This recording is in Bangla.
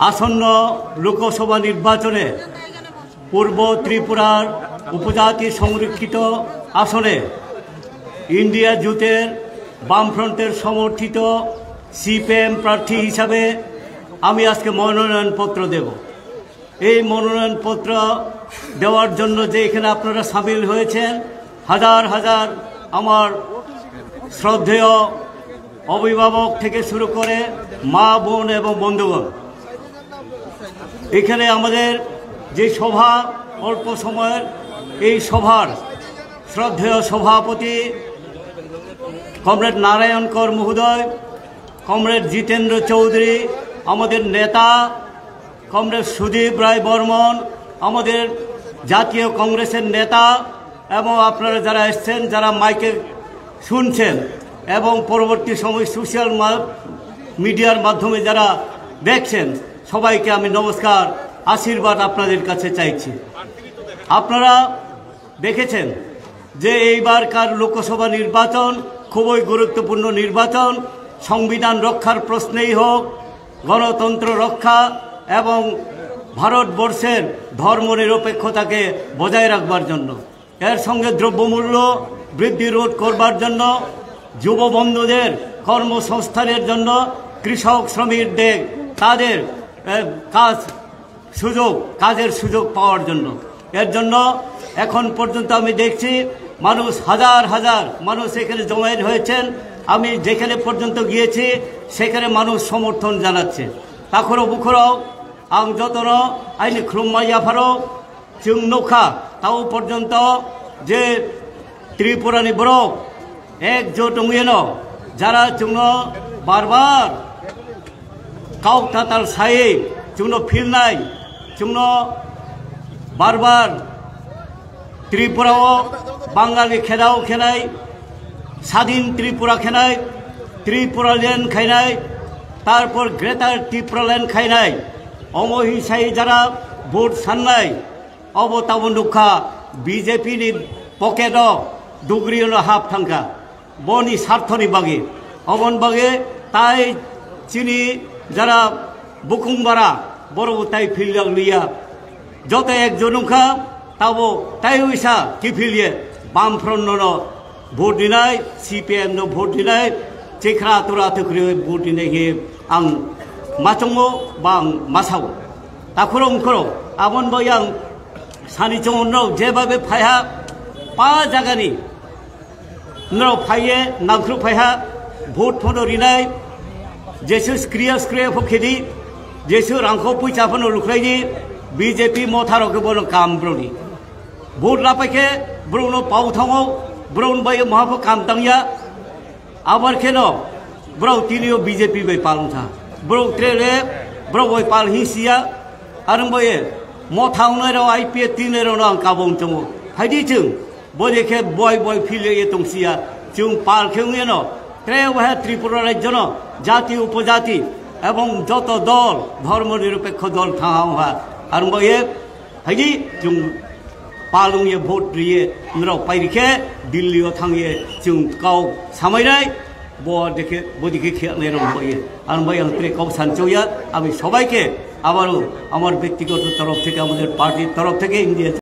আসন্ন লোকসভা নির্বাচনে পূর্ব ত্রিপুরার উপজাতি সংরক্ষিত আসনে ইন্ডিয়া জোটের বামফ্রন্টের সমর্থিত সিপিএম প্রার্থী হিসাবে আমি আজকে মনোনয়নপত্র দেব। এই মনোনয়নপত্র দেওয়ার জন্য যে এখানে আপনারা সামিল হয়েছেন, হাজার হাজার আমার শ্রদ্ধেয় অভিভাবক থেকে শুরু করে মা বোন এবং বন্ধুগণ, এখানে আমাদের যে সভা অল্প সময়ের, এই সভার শ্রদ্ধেয় সভাপতি কমরেড নারায়ণ কর মহোদয়, কমরেড জিতেন্দ্র চৌধুরী, আমাদের নেতা কমরেড সুদীপ রায় বর্মন, আমাদের জাতীয় কংগ্রেসের নেতা, এবং আপনারা যারা এসছেন, যারা মাইকে শুনছেন এবং পরবর্তী সময় সোশ্যাল মিডিয়ার মাধ্যমে যারা দেখছেন, সবাইকে আমি নমস্কার, আশীর্বাদ আপনাদের কাছে চাইছি। আপনারা দেখেছেন যে এইবারকার লোকসভা নির্বাচন খুবই গুরুত্বপূর্ণ নির্বাচন। সংবিধান রক্ষার প্রশ্নেই হোক, গণতন্ত্র রক্ষা এবং ভারতবর্ষের ধর্মনিরপেক্ষতাকে বজায় রাখবার জন্য, এর সঙ্গে দ্রব্যমূল্য বৃদ্ধি রোধ করবার জন্য, যুব বন্ধুদের কর্মসংস্থানের জন্য, কৃষক শ্রমিকদের তাদের কাজের সুযোগ পাওয়ার জন্য। এর জন্য এখন পর্যন্ত আমি দেখছি মানুষ, হাজার হাজার মানুষ এখানে জমায়েত হয়েছেন। আমি যেখানে পর্যন্ত গিয়েছি সেখানে মানুষ সমর্থন জানাচ্ছে। তাখরও বুখরও আং যতন আইনি খুরুম্মাইয়াফারও চুং নৌখা তাও পর্যন্ত যে ত্রিপুরানি বরফ একজোট উঙেন যারা চুং বারবার কাউ তাতাল সাই চুং ফিরনাই চুং বারবার ত্রিপুরাও বাঙালি খেলাও খেলাই, স্বাধীন ত্রিপুরা খেলাই, ত্রিপুরা ল্যান্ড খাইনাই, তারপর গ্রেটার ত্রিপুরা ল্যান্ড খাইনাই, অমহিসাই যারা ভোট সান্নাই অবতাব নুখা বিজেপি नि पकेट दुगरी हाफ थांखा बनी स्वार्थनि बागे अबन बागे ताई चिनी जरा बुकुंबारा बड़ ताई फिलिया लिया जत एक जनुखा तब ताई वैसा कि फिलिए बामफ्रन्ट भोट दिनाय सीपीएम भोट दिनाय चेखरा तुरा थुख्रि भोट दिनाय आं माचंगो बा मासाव ताखुरो उखुरो आबन बायां सानि चंगनो जेबाबे फाया पा जागानि नरो फाये नांख्रु फाया भोट फनो रिनाय जेसु स्क्रिया स्क्रिया फखेदि जेसु रांखौ पैसा फनो लुख्रायनि बीजेपी मथारके बनो काम ब्रनि भोट लापाके ब्रनो पाउथाङो ब्रन बाय महाफो काम तांया आबार केनो ब्रौ तिनियो बीजेपी बाय पालुथा ब्रौ ट्रेले ब्रौ बाय पाल हिसिया आरंबये मथावनायराव आईपीए तिनेराव आं काबं चंगो हायदि जों बजेखे बय बय फिले तंसिया जों पालखेङेनो ट्रे वहा त्रिपुरा राज्य जाति उपजाति एवं जत दल धर्मनिरपेक्ष दल थाङा आरंबये हायदि जों पालुंगे भोट दिए नराव पाइरिखे दिल्ली थांगे जों गाव सामायनाय बदेखे बदिखे खेलने रंबये आरंबये आं ट्रे गाव सानचौया आमी सबाइके आबारो आमार व्यक्तिगत तरफ थेके आमादेर पार्टिर तरफ थेके इंडिया